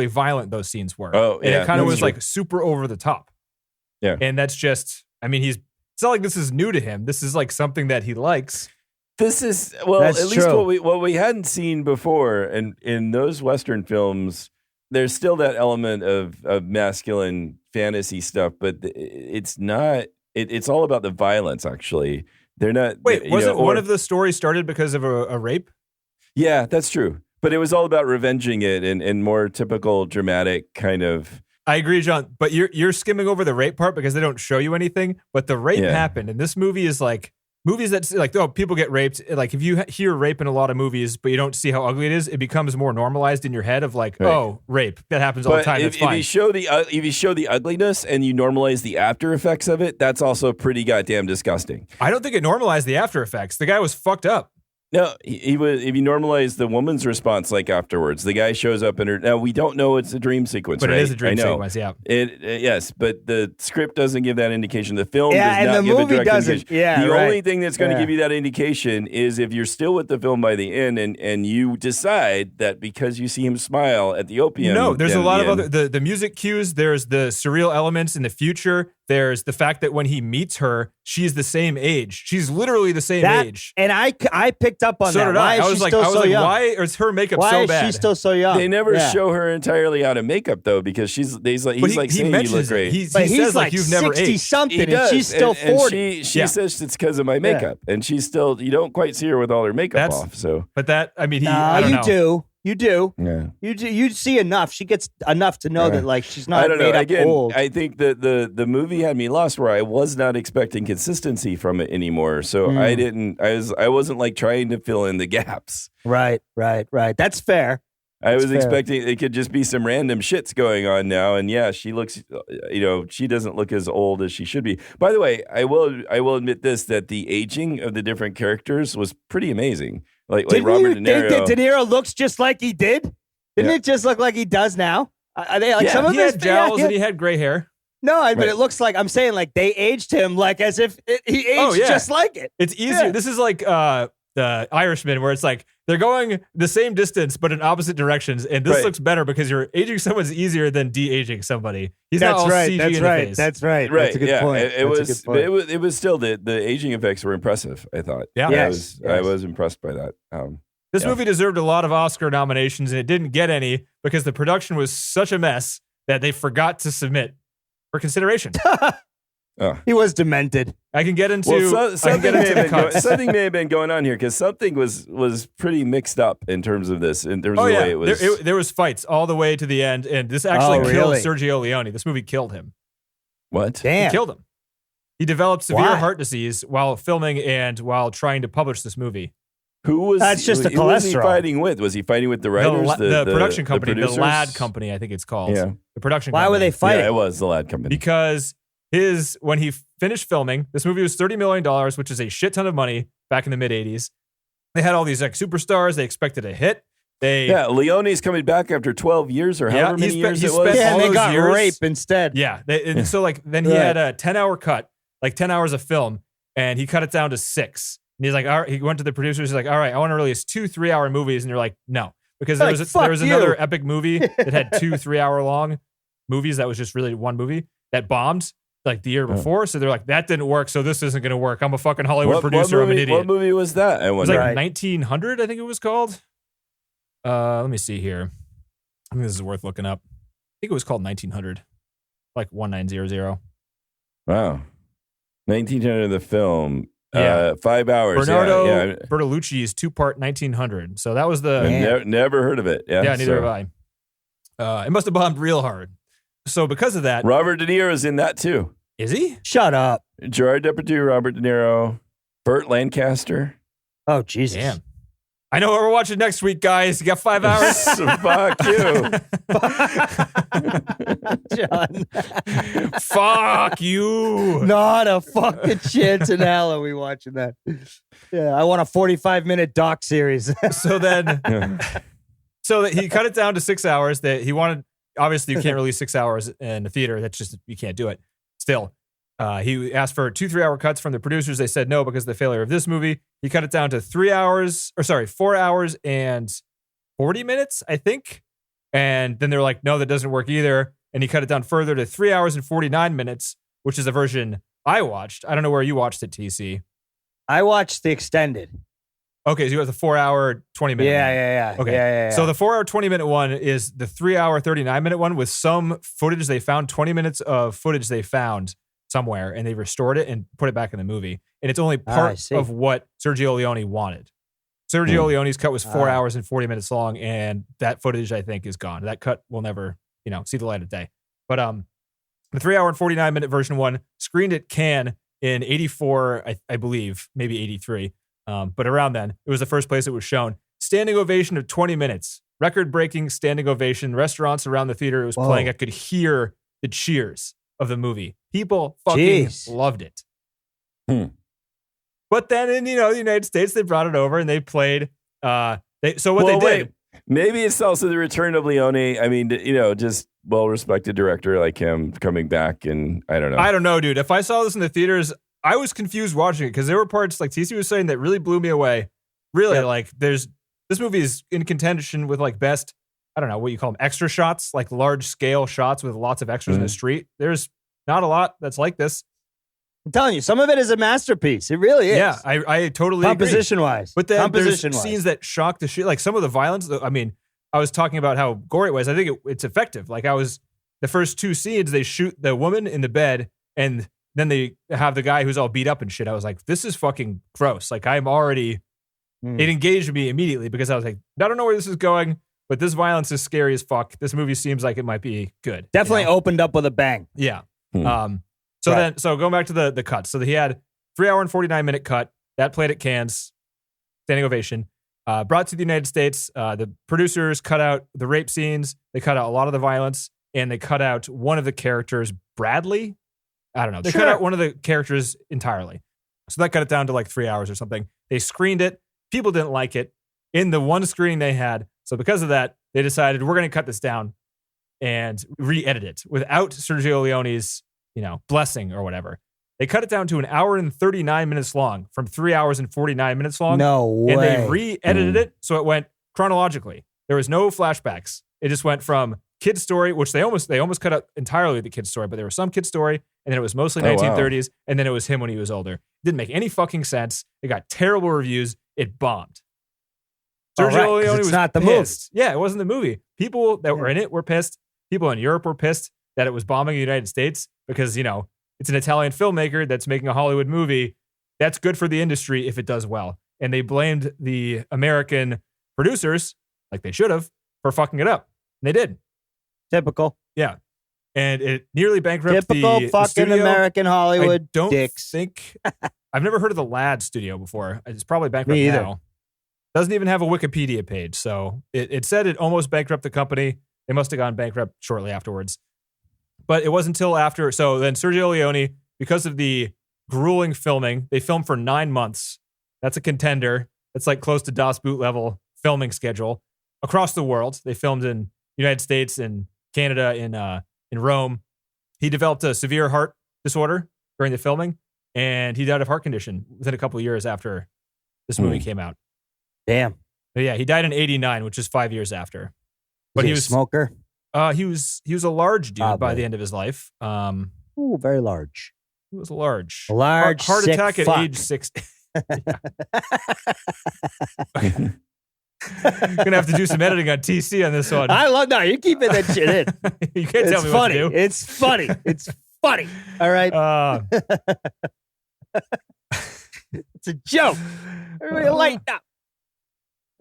violent those scenes were. Oh, and yeah, it kind of that's was true. like super over the top. Yeah. And that's just, I mean, it's not like this is new to him. This is like something that he likes. This is That's at least true. what we hadn't seen before, and in those Western films, there's still that element of masculine fantasy stuff, but it's not. It's all about the violence. Actually, they're not. Wait, wasn't one of the stories started because of a rape? Yeah, that's true. But it was all about revenging it and more typical dramatic kind of. I agree, John. But you're skimming over the rape part because they don't show you anything. But the rape happened, and this movie is like. Movies that like, oh, people get raped. Like if you hear rape in a lot of movies, but you don't see how ugly it is, it becomes more normalized in your head of like, oh, rape. That happens all the time. That's fine. If you show the ugliness and you normalize the after effects of it, that's also pretty goddamn disgusting. I don't think it normalized the after effects. The guy was fucked up. No, he was. If you normalize the woman's response, like afterwards, the guy shows up in her. Now we don't know it's a dream sequence, but right? it is a dream sequence. Yeah, yes, but the script doesn't give that indication. The film Yeah, does and not the give a movie direct doesn't. indication. Yeah, the right. only thing that's going to Yeah. give you that indication is if you're still with the film by the end, and you decide that because you see him smile at the opium. No, there's a den lot at of the other end. the music cues. There's the surreal elements in the future. There's the fact that when he meets her, she's the same age. She's literally the same age. And I picked up on So that. did Why I. is I she was like, still so young? why is her makeup Why so is bad? she still so young? They never Yeah. show her entirely out of makeup though, because he's But like he saying you look mentions it. great. He But he's says like you've never 60 aged. something, He and does, she's still and 40. she Yeah. says it's because of my makeup, and she's still. You don't quite see her with all her makeup That's- off. So But that, I mean, Nah, I don't you know. do. You do. yeah. You do. You see enough. She gets enough to know that like she's not I don't know. made up Again, old. I think that the movie had me lost where I was not expecting consistency from it anymore. So I wasn't like trying to fill in the gaps. Right. That's fair. I was fair. expecting it could just be some random shits going on now. And yeah, she looks, she doesn't look as old as she should be. By the way, I will admit this, that the aging of the different characters was pretty amazing. Like Robert De Niro. think that De Niro looks just like he did? Didn't it just look like he does now? Are they like some of He his had jowls and he had gray hair. No, but Right. it looks like I'm saying like they aged him like as if he aged just like it. It's easier. Yeah. This is like the Irishman, where it's like they're going the same distance but in opposite directions, and this Right. looks better because you're aging someone's easier than de-aging somebody. He's not That's all right. CG That's in the right. face. That's right. Right. That's a good yeah. point. It That's was. a good point. It was still the aging effects were impressive. I thought. Yeah. Yes. I was impressed by that. This Yeah. movie deserved a lot of Oscar nominations, and it didn't get any because the production was such a mess that they forgot to submit for consideration. He was demented. I can get into. Well, I can get into the cuts. something may have been going on here because something was pretty mixed up in terms of this. In terms Oh of the yeah, way it was. there was fights all the way to the end, and this actually Oh, killed really? Sergio Leone. This movie killed him. What? Damn. He killed him. He developed severe Why? heart disease while filming and while trying to publish this movie. Who was? That's just the who was he cholesterol. fighting with? Was he fighting with the The, writers? the production company, the producers? Lad Company, I think it's called. Yeah. The production Why company. were they fighting? Yeah, it was the Lad Company. Because when he finished filming, this movie was $30 million, which is a shit ton of money back in the mid 80s. They had all these like superstars. They expected a hit. Leone's coming back after 12 years or however many years it was. spent Yeah, all and they those got years- rape instead. Yeah. And so like then he Right. had a 10-hour cut, like 10 hours of film, and he cut it down to 6. And he's like, all right, he went to the producers. He's like, all right, I want to release 2 3-hour movies. And they're like, no, because there Like, was fuck another you. epic movie that had 2 3-hour long movies that was just really one movie that bombed like the year before. So they're like, that didn't work. So this isn't going to work. I'm a fucking Hollywood producer. What I'm an movie, idiot. what movie was that? I It was wonder. like Right. 1900, I think it was called. Let me see here. I think this is worth looking up. I think it was called 1900, like 1900. Wow. 1900 the film. Yeah. 5 hours. Bernardo Yeah. Bertolucci's 2-part 1900. So that was the I've never heard of it. Yeah, neither so- have I. It must have bombed real hard. So because of that, Robert De Niro's in that too. is he? Shut up. Gerard Depardieu, Robert De Niro, Burt Lancaster. Oh Jesus. Damn. I know what we're watching next week, guys. You got 5 hours. Fuck you. John. Fuck you. Not a fucking chance in hell are we watching that. Yeah, I want a 45-minute doc series. So then, so that he cut it down to 6 hours. That he wanted. Obviously, you can't release 6 hours in the theater. That's just, you can't do it. Still, he asked for 2 3-hour cuts from the producers. They said no because of the failure of this movie. He cut it down to 4 hours and 40 minutes, I think. And then they're like, no, that doesn't work either. And he cut it down further to 3 hours and 49 minutes. which is the version I watched. I don't know where you watched it, TC. I watched the extended. Okay, so you got the 4 hour, 20 minute one. Yeah. Okay. Yeah. So the 4 hour, 20 minute one is the 3 hour, 39 minute one with some footage they found, 20 minutes of footage they found somewhere, and they restored it and put it back in the movie. And it's only part of what Sergio Leone wanted. Sergio Leone's cut was 4 hours and 40 minutes long, and that footage, I think, is gone. That cut will never, see the light of day. But the 3 hour and 49 minute version one screened at Cannes in 84, I believe, maybe 83. But around then, it was the first place it was shown. Standing ovation of 20 minutes. Record-breaking standing ovation. Restaurants around the theater it was playing. I could hear the cheers of the movie. People fucking loved it. But then in, the United States, they brought it over and they played. They did. Maybe it's also the return of Leone. I mean, just well-respected director like him coming back, and I don't know. I don't know, dude. If I saw this in the theaters, I was confused watching it because there were parts, like TC was saying, that really blew me away. Really, this movie is in contention with best, I don't know what you call them, extra shots, like large scale shots with lots of extras in the street. There's not a lot that's like this. I'm telling you, some of it is a masterpiece. It really is. Yeah, I totally composition agree. wise. But then there's scenes that shock the shit. Like some of the violence. I mean, I was talking about how gory it was. I think it's effective. The first two scenes, they shoot the woman in the bed and then they have the guy who's all beat up and shit. I was like, this is fucking gross. I'm already, it engaged me immediately because I was like, I don't know where this is going, but this violence is scary as fuck. This movie seems like it might be good. Definitely opened up with a bang. Yeah. So going back to the cuts. So he had 3 hour and 49 minute cut that played at Cannes, standing ovation. Brought to the United States, the producers cut out the rape scenes. They cut out a lot of the violence, and they cut out one of the characters, Bradley. I don't know. They cut out one of the characters entirely. So that cut it down to 3 hours or something. They screened it. People didn't like it in the one screening they had. So because of that, they decided we're going to cut this down and re-edit it without Sergio Leone's, blessing or whatever. They cut it down to 1 hour and 39 minutes long from 3 hours and 49 minutes long. No way. And they re-edited it so it went chronologically. There was no flashbacks. It just went from kid's story, which they almost cut out entirely the kid's story, but there was some kid's story, and then it was mostly 1930s, and then it was him when he was older. It didn't make any fucking sense. It got terrible reviews. It bombed. Sergio Leone was not the pissed. Yeah, it wasn't the movie. People that were in it were pissed. People in Europe were pissed that it was bombing the United States because, it's an Italian filmmaker that's making a Hollywood movie. That's good for the industry if it does well. And they blamed the American producers, like they should have, for fucking it up. And they did. Typical. Yeah. And it nearly bankrupted the fucking studio. American Hollywood I don't dicks. think... I've never heard of the Ladd studio before. It's probably bankrupt Me either. now. Doesn't even have a Wikipedia page. So it said it almost bankrupted the company. They must have gone bankrupt shortly afterwards. But it wasn't until after. So then Sergio Leone, because of the grueling filming, they filmed for 9 months. That's a contender. That's close to Das Boot level filming schedule across the world. They filmed in United States and Canada, in Rome. He developed a severe heart disorder during the filming, and he died of heart condition within a couple of years after this movie came out. Damn. But yeah, he died in 89, which is 5 years after. But he was a smoker. He was a large dude by the end of his life. Ooh, very large. He was large. A large heart sick attack fuck. at age 60. Gonna have to do some editing on TC on this one. You keeping that shit in. You can't tell me funny. what to do. It's funny. It's funny. All right. It's a joke. Everybody lighten up.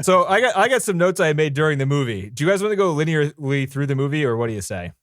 So I got some notes I made during the movie. Do you guys want to go linearly through the movie, or what do you say?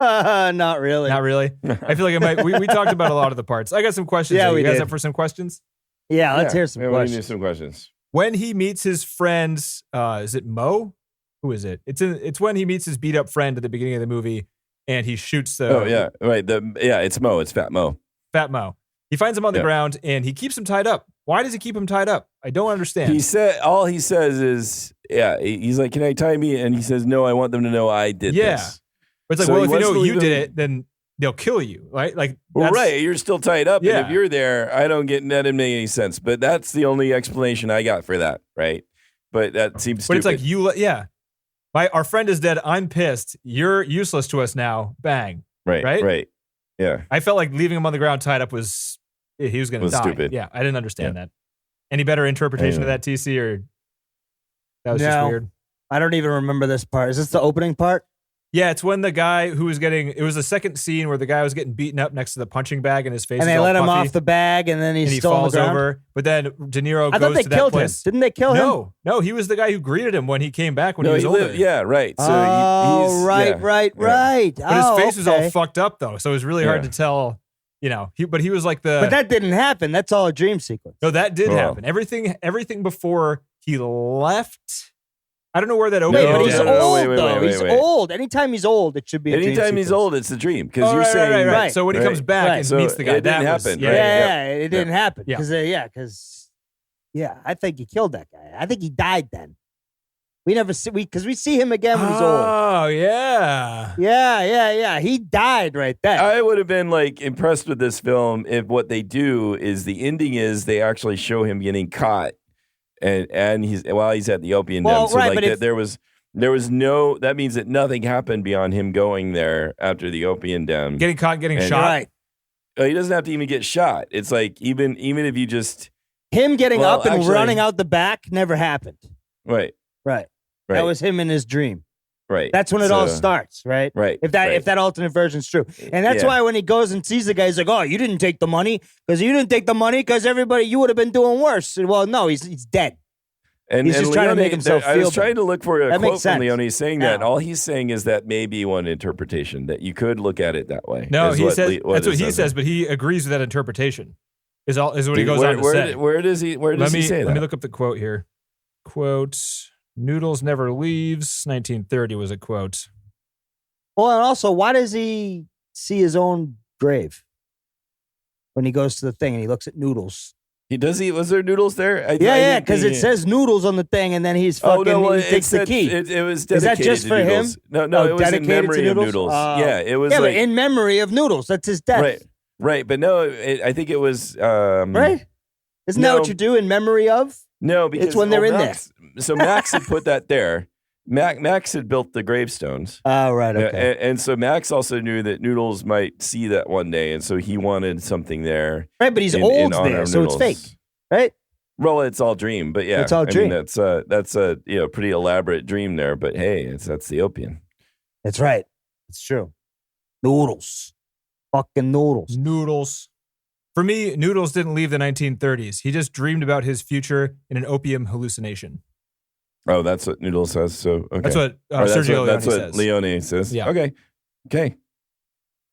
Not really. Not really. I feel like it might. We talked about a lot of the parts. I got some questions. Yeah, you guys did. up for some questions? Yeah, let's hear some We questions. need some questions. When he meets his friends, is it Mo? Who is it? It's when he meets his beat up friend at the beginning of the movie, and he shoots the. Oh yeah, right. It's Mo. It's Fat Mo. Fat Mo. He finds him on the ground and he keeps him tied up. Why does he keep him tied up? I don't understand. He says is, he's like, can I tie me? And he says, no, I want them to know I did this. But it's like, So well, he if you wants know to you leave did him- it, then they'll kill you, right? Well, right, you're still tied up. Yeah. And if you're there, that didn't make any sense. But that's the only explanation I got for that, right? But that seems stupid. But it's like, our friend is dead. I'm pissed. You're useless to us now. Bang. Right. Yeah. I felt like leaving him on the ground tied up he was going to die. Stupid. Yeah, I didn't understand that. Any better interpretation of that, TC, or that was just weird? I don't even remember this part. Is this the opening part? Yeah, it's when the guy who was it was the second scene where the guy was getting beaten up next to the punching bag and his face and is they all let him puffy, off the bag and then and he still on the falls ground. over. But then De Niro I thought goes they to that killed him. place. Didn't they kill him? No, he was the guy who greeted him when he came back when he was older. Yeah, right. So right. But his face was all fucked up though, so it was really hard to tell. But he was like But that didn't happen. That's all a dream sequence. No, that did happen. Everything before he left. I don't know where that opens. Wait, but he's old wait, though. He's old. Anytime he's old, it should be. Anytime he's old, it's a dream because you're saying right. So when he comes back and meets the guy, it didn't happen. It didn't happen Yeah. because I think he killed that guy. I think he died then. We never see because we see him again when he's old. Oh yeah. Yeah. He died right then. I would have been like impressed with this film if what they do is the ending is they actually show him getting caught. And he's while he's at the opium den. So there was no. That means that nothing happened beyond him going there after the opium den, getting caught, getting shot. Right. He doesn't have to even get shot. It's like even if you just him getting up and running out the back never happened. Right. That was him in his dream. Right. That's when it all starts, right? Right. If that alternate version's true. And that's why when he goes and sees the guy, he's like, oh, you didn't take the money because everybody, you would have been doing worse. Well, no, he's dead. And he's just trying to make himself feel I was trying to look for a quote from Leone saying that. Yeah. And all he's saying is that may be one interpretation, that you could look at it that way. No, he says that's what he says, but he agrees with that interpretation. Is what he goes on to say. Where does he say that? Let me look up the quote here. Quote, Noodles never leaves. 1930 was a quote. Well, and also, why does he see his own grave when he goes to the thing and he looks at Noodles? Was there Noodles there? Because it says Noodles on the thing, and then he's fucking. He takes the key. It was dedicated. Is that just for him? No, it was in memory of Noodles. It was. But in memory of Noodles. That's his death. Right. But no, I think it was. Right. Isn't that what you do in memory of? No, because it's when they're in there. So Max had put that there. Max had built the gravestones. Oh, right, okay. And so Max also knew that Noodles might see that one day, and so he wanted something there. Right, but he's old there, so it's fake, right? Well, it's all dream, but yeah, it's all dream. I mean, that's a pretty elaborate dream there, but hey, that's the opium. That's right. It's true. Noodles, fucking Noodles. Noodles. For me, Noodles didn't leave the 1930s. He just dreamed about his future in an opium hallucination. Oh, that's what Noodles says. So okay. That's what Sergio Leone says. That's what Leone says. Yeah. Okay.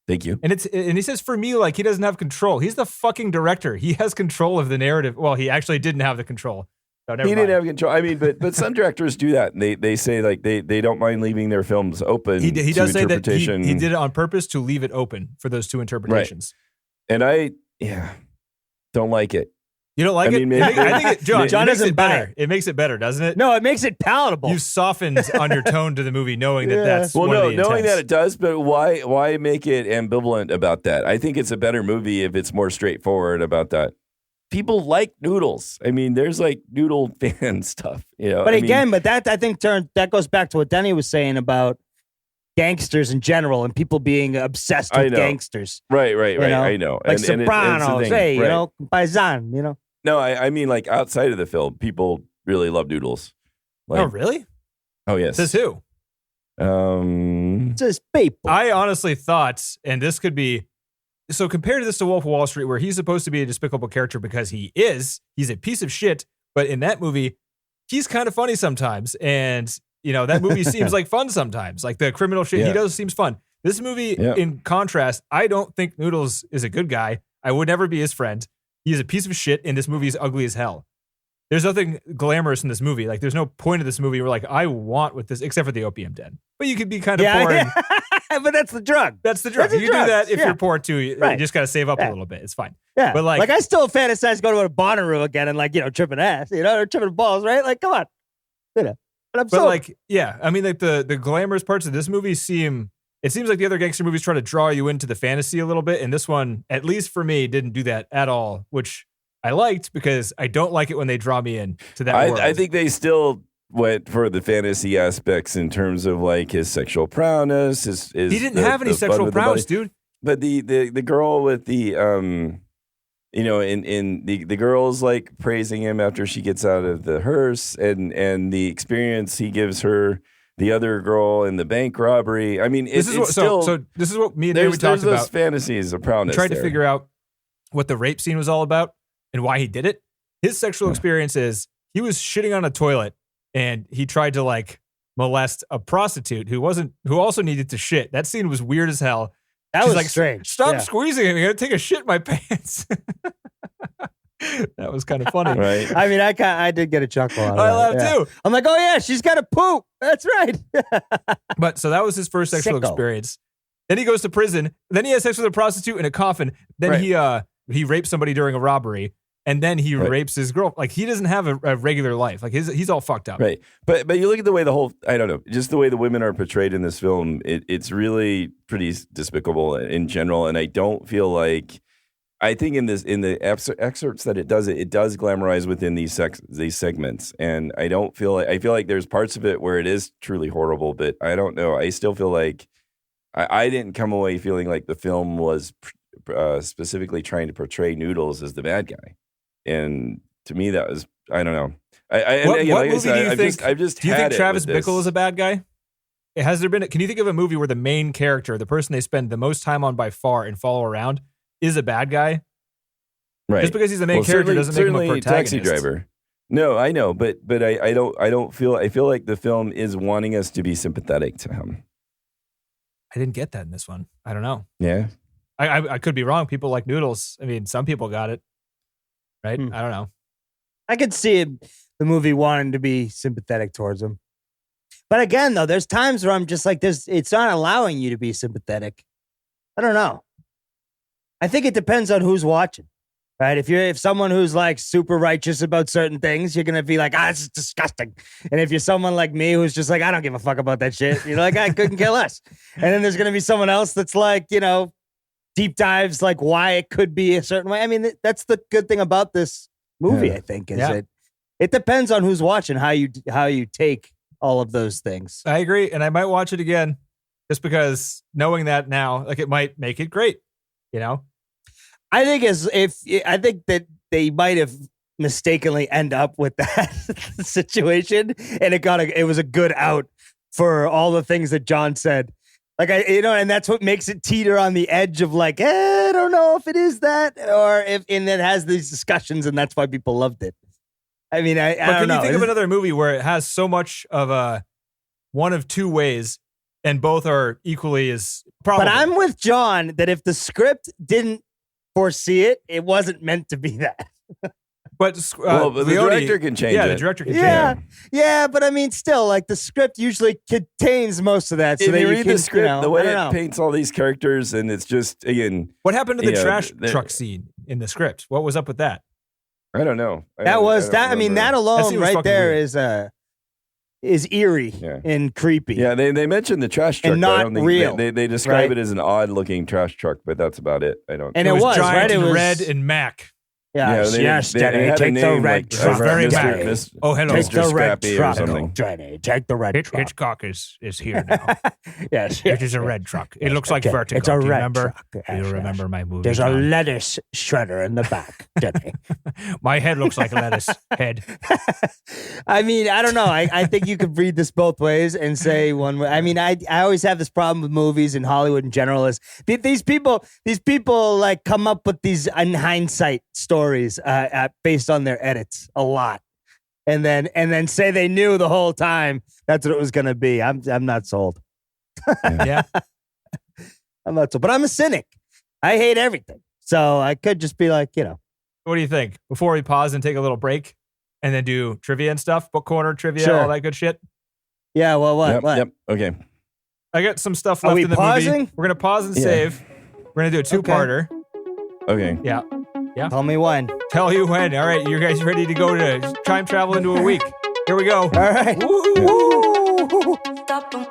Thank you. And he says for me, like, he doesn't have control. He's the fucking director. He has control of the narrative. Well, he actually didn't have the control. So he didn't have control. I mean, but some directors do that. And they say like they don't mind leaving their films open. He does say that interpretation. he did it on purpose to leave it open for those two interpretations. Right. And I don't like it. You don't like it? Maybe, I think John makes doesn't it better. It makes it better, doesn't it? No, it makes it palatable. You softened on your tone to the movie, knowing that's knowing that it does. But why make it ambivalent about that? I think it's a better movie if it's more straightforward about that. People like Noodles. I mean, there's like Noodle fan stuff, But but that I think that goes back to what Denny was saying about gangsters in general and people being obsessed with gangsters. Right. I know. Like Sopranos, Paisan, No, I mean like outside of the film, people really love Noodles. Like, oh, really? Oh, yes. Says who? Says people. I honestly thought, and this could be, so compare this to Wolf of Wall Street, where he's supposed to be a despicable character because he's a piece of shit, but in that movie, he's kind of funny sometimes, and that movie seems like fun sometimes. Like the criminal shit he does seems fun. This movie, in contrast, I don't think Noodles is a good guy. I would never be his friend. He's a piece of shit, and this movie is ugly as hell. There's nothing glamorous in this movie. Like, there's no point of this movie where, like, I want with this, except for the opium den. But you could be kind of poor. Yeah. But that's the drug. That's the drug. You can do that if you're poor, too. You just got to save up a little bit. It's fine. Yeah. But, like I still fantasize going to a Bonnaroo again and, like, tripping ass, or tripping balls, right? Like, come on. But I mean, like, the glamorous parts of this movie it seems like the other gangster movies try to draw you into the fantasy a little bit, and this one, at least for me, didn't do that at all, which I liked because I don't like it when they draw me in to that world. I think they still went for the fantasy aspects in terms of like his sexual prowess. He didn't have any sexual prowess, dude. but the girl with the in the girl's like praising him after she gets out of the hearse, and the experience he gives her, the other girl in the bank robbery. I mean, this is what me and David talked those about. Fantasies of proudness. Tried to figure out what the rape scene was all about and why he did it. His sexual experience is he was shitting on a toilet and he tried to like molest a prostitute who also needed to shit. That scene was weird as hell. That She's was like, strange. Stop squeezing him. You're going to take a shit in my pants. That was kind of funny. Right. I mean, I did get a chuckle out of I that. laughed too. I'm like, oh yeah, she's got to poop. That's right. But so that was his first sexual experience. Then he goes to prison. Then he has sex with a prostitute in a coffin. Then he rapes somebody during a robbery. And then he rapes his girl. Like, he doesn't have a regular life. Like, he's all fucked up. Right. But you look at the way I don't know, just the way the women are portrayed in this film, it's really pretty despicable in general. And I don't feel like, I think in the excerpts that it does glamorize within these segments. And I feel like there's parts of it where it is truly horrible, but I don't know. I still feel like I didn't come away feeling like the film was specifically trying to portray Noodles as the bad guy. And to me, that was, I don't know. What movie do you think? Do you think Travis Bickle is a bad guy? Can you think of a movie where the main character, the person they spend the most time on by far and follow around, is a bad guy? Right. Just because he's the main character doesn't make him a protagonist. Taxi Driver. No, I know, but I don't feel. I feel like the film is wanting us to be sympathetic to him. I didn't get that in this one. I don't know. Yeah. I could be wrong. People like Noodles. I mean, some people got it. Right? I don't know. I could see the movie wanting to be sympathetic towards him. But again, though, there's times where I'm just like, it's not allowing you to be sympathetic. I don't know. I think it depends on who's watching, right? If someone who's like super righteous about certain things, you're going to be like, it's disgusting. And if you're someone like me who's just like, I don't give a fuck about that shit, you're like, I couldn't care less. And then there's going to be someone else that's like, deep dives like why it could be a certain way. I mean, that's the good thing about this movie, I think, is it depends on who's watching, how you take all of those things. I agree. And I might watch it again just because knowing that now, like, it might make it great, I think that they might have mistakenly end up with that situation and it was a good out for all the things that John said. Like, and that's what makes it teeter on the edge of like, I don't know if it is that, and it has these discussions, and that's why people loved it. I mean, I don't know. Can you think of another movie where it has so much of a one of two ways, and both are equally as probable? But I'm with John that if the script didn't foresee it, it wasn't meant to be that. But the director can change it. Yeah, the director can change it. Yeah, but I mean, still, like, the script usually contains most of that. So if you read the script, the way it paints all these characters, and it's just, again... What happened to the trash truck scene in the script? What was up with that? I don't know. That alone right there weird. is eerie and creepy. Yeah, they mentioned the trash truck. And not real. They describe it as an odd-looking trash truck, but that's about it. I don't. And it was giant right? and red and Mac. Yes, Jenny, take the red truck. Very Mac. Oh, hello. Take the red truck, something. Jenny. Take the red truck. Hitchcock is here now. Yes. It is a red truck. It looks like Vertigo. It's a red remember? truck. Do you remember my movie? There's a lettuce shredder in the back, Jenny. My head looks like a lettuce head. I mean, I don't know. I think you could read this both ways and say one way. I mean, I always have this problem with movies and Hollywood in general is these people like come up with these in hindsight stories based on their edits a lot, and then say they knew the whole time that's what it was going to be. I'm not sold. Yeah, I'm not sold. But I'm a cynic. I hate everything, so I could just be like, What do you think? Before we pause and take a little break, and then do trivia and stuff, book corner trivia, all that good shit. Yeah. Well, what? Yep. Okay. I got some stuff left in the movie. We're gonna pause and save. We're gonna do a two-parter. Okay. Yeah. Tell me when. Tell you when. All right, you guys ready to go to time travel into a week? Here we go. All right. Woo! Stop 'em.